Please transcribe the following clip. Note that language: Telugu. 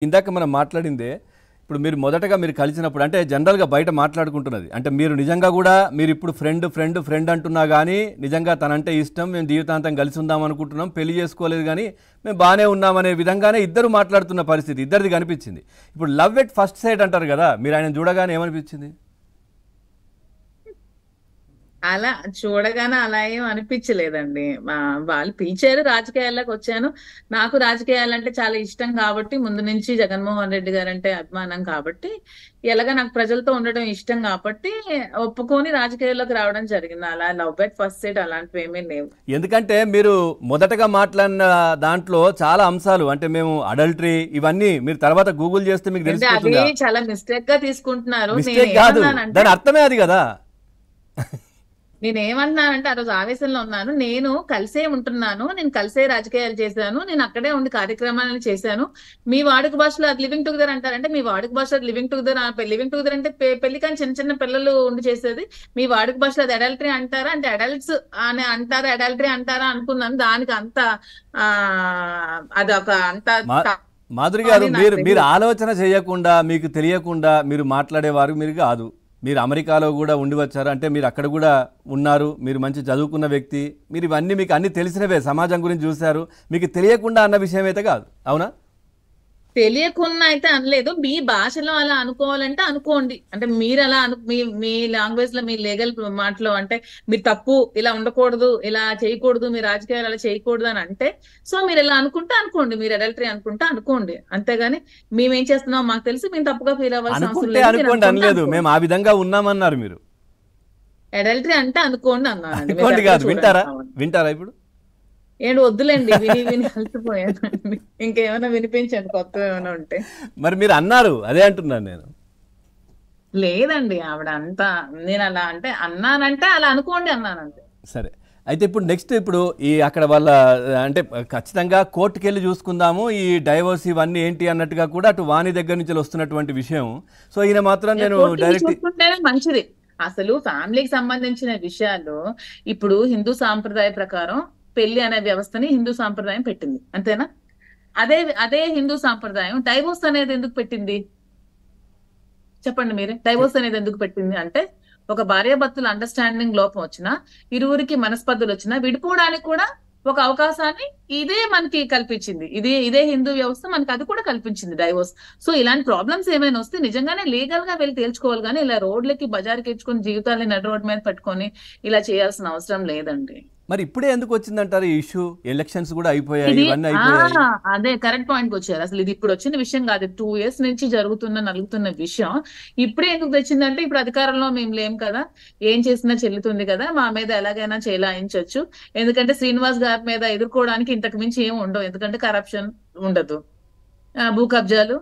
ఇందాక మనం మాట్లాడిందే ఇప్పుడు మీరు మొదటగా మీరు కలిసినప్పుడు అంటే జనరల్గా బయట మాట్లాడుకుంటున్నది అంటే మీరు నిజంగా కూడా మీరు ఇప్పుడు ఫ్రెండ్ అంటున్నా కానీ నిజంగా తనంటే ఇష్టం మేము జీవితాంతం కలిసి ఉందాం అనుకుంటున్నాం పెళ్లి చేసుకోలేదు కానీ మేము బాగానే ఉన్నామనే విధంగానే ఇద్దరు మాట్లాడుతున్న పరిస్థితి ఇద్దరిది కనిపించింది. ఇప్పుడు లవ్ ఎట్ ఫస్ట్ సైట్ అంటారు కదా, మీరు ఆయన చూడగానే ఏమనిపించింది? అలా చూడగానే అలా ఏం అనిపించలేదండి. వాళ్ళు పిలిచారు, రాజకీయాల్లోకి వచ్చాను. నాకు రాజకీయాలంటే చాలా ఇష్టం కాబట్టి, ముందు నుంచి జగన్మోహన్ రెడ్డి గారంటే అభిమానం కాబట్టి, ఎలాగ నాకు ప్రజలతో ఉండడం ఇష్టం కాబట్టి ఒప్పుకొని రాజకీయాల్లోకి రావడం జరిగింది. అలా లవ్ ఎట్ ఫస్ట్ సైట్ అలాంటివి ఏమీ లేవు. ఎందుకంటే మీరు మొదటగా మాట్లాడిన దాంట్లో చాలా అంశాలు అంటే మేము అడల్టరీ ఇవన్నీ మీరు తర్వాత గూగుల్ చేస్తే మీకు అంటే అది తెలిసిపోతుంది. చాలా మిస్టేక్ గా తీసుకుంటున్నారు. నేను మిస్టేక్ కాదు, ఏమన్నానంటే దాని అర్థమే అది కదా. నేనేమన్నానంటే ఆ రోజు ఆవేశంలో ఉన్నాను. నేను కలిసే ఉంటున్నాను, నేను కలిసే రాజకీయాలు చేశాను, నేను అక్కడే ఉండి కార్యక్రమాలను చేశాను. మీ వాడుక భాషలో అది లివింగ్ టుగెదర్ అంటారంటే, మీ వాడుక భాషలో లివింగ్ టుగెదర్ లివింగ్ టుగెదర్ అంటే పెళ్లి కానీ చిన్న చిన్న పిల్లలు ఉండి చేసేది. మీ వాడుక భాషలో అది అడల్టరీ అంటారా అంటే అడల్ట్స్ అని అంటారా అడల్టరీ అంటారా అనుకున్నాను. దానికి అంత ఆ అదొక అంత మాధురి అని గారు నాకు మీరు మీరు తెలియదు. ఆలోచన చేయకుండా మీకు తెలియకుండా మీరు మాట్లాడేవారు మీరు కాదు. మీరు అమెరికాలో కూడా ఉండి వచ్చారు అంటే మీరు అక్కడ కూడా ఉన్నారు, మీరు మంచి చదువుకున్న వ్యక్తి, మీరు ఇవన్నీ మీకు అన్ని తెలిసినవే, సమాజం గురించి చూశారు, మీకు తెలియకుండా అన్న విషయం అయితే కాదు, అవునా? తెలియకుండా అయితే అనలేదు. మీ భాషలో అలా అనుకోవాలంటే అనుకోండి. అంటే మీరు అలా మీ మీ లాంగ్వేజ్ లో మీ లీగల్ మాటలో అంటే మీరు తప్పు, ఇలా ఉండకూడదు, ఇలా చేయకూడదు, మీ రాజకీయాలు అలా చేయకూడదు అని అంటే, సో మీరు ఇలా అనుకుంటే అనుకోండి, మీరు అడల్టరీ అనుకుంటే అనుకోండి. అంతేగాని మేమేం చేస్తున్నాం మాకు తెలిసి మేము తప్పుగా ఫీల్ అవ్వాల్సిన అవసరం అనుకుంటే లేదు. మీరు అనుకోండి అనుకుంటే అనలేదు, అనుకోండి. మేము ఆ విధంగా ఉన్నామన్నారు మీరు. అడల్టరీ అంటే అనుకోండి అన్నానండి. మీరు అనుకోండి కరెక్ట్ గా కాదు, చూడండి. వింటారా? అవును. వింటారా ఇప్పుడు? ఏంటి వద్దులేండి, విని విని అలసిపోయానండి. ఇంకేమైనా వినిపించండి కొత్తవి ఏమైనా ఉంటే. మరి మీరు అన్నారు, అదే అంటున్నాను నేను. లేదండి ఆవిడ అంతా, నేను అలా అంటే అన్నానంటే అలా అనుకోండి అన్నానంటే. సరే, అయితే ఇప్పుడు నెక్స్ట్ ఇప్పుడు ఈ అక్కడ వాళ్ళ అంటే ఖచ్చితంగా కోర్టుకి వెళ్ళి చూసుకుందాము ఈ డైవోర్స్ ఇవన్నీ ఏంటి అన్నట్టుగా కూడా అటు వాణి దగ్గర నుంచి వస్తున్నటువంటి విషయం. సో ఈయన మాత్రం నేను కోర్టుకి డైరెక్ట్ చూసుకుంటేనే మంచిది. అసలు ఫ్యామిలీకి సంబంధించిన విషయాలు ఇప్పుడు హిందూ సాంప్రదాయ ప్రకారం పెళ్లి అనే వ్యవస్థని హిందూ సాంప్రదాయం పెట్టింది, అంతేనా? అదే అదే హిందూ సాంప్రదాయం డైవోర్స్ అనేది ఎందుకు పెట్టింది? చెప్పండి మీరే. డైవోర్స్ అనేది ఎందుకు పెట్టింది అంటే, ఒక భార్యాభర్తల అండర్స్టాండింగ్ లోపం వచ్చినా, ఇరువురికి మనస్పర్ధలు వచ్చినా విడిపోవడానికి కూడా ఒక అవకాశాన్ని ఇదే మనకి కల్పించింది. ఇదే హిందూ వ్యవస్థ మనకి అది కూడా కల్పించింది, డైవోర్స్. సో ఇలాంటి ప్రాబ్లమ్స్ ఏమైనా వస్తే నిజంగానే లీగల్ గా వెళ్ళి తేల్చుకోవాలి, కానీ ఇలా రోడ్లకి బజార్కి ఎచ్చుకొని జీవితాన్ని నడు రోడ్డు మీద పెట్టుకొని ఇలా చేయాల్సిన అవసరం లేదండి. మరి ఇప్పుడే ఎందుకు వచ్చిందంటారు ఈ ఇష్యూ? ఎలక్షన్స్ కూడా అయిపోయాయి, ఇది ఇవన్నీ అయిపోయాయి. అదే కరెక్ట్ పాయింట్ కి వచ్చారు. అసలు ఇది ఇప్పుడు వచ్చిన విషయం కాదు, 2 years నుంచి నలుగుతున్న విషయం. ఇప్పుడే ఎందుకు తెచ్చిందంటే, ఇప్పుడు అధికారంలో మేము లేం కదా, ఏం చేసినా చెల్లుతుంది కదా, మా మీద ఎలాగైనా చేలాయించవచ్చు. ఎందుకంటే శ్రీనివాస్ గారి మీద ఎదుర్కోవడానికి ఇంతకు మించి ఏం ఉండవు. ఎందుకంటే కరప్షన్ ఉండదు, భూ కబ్జాలు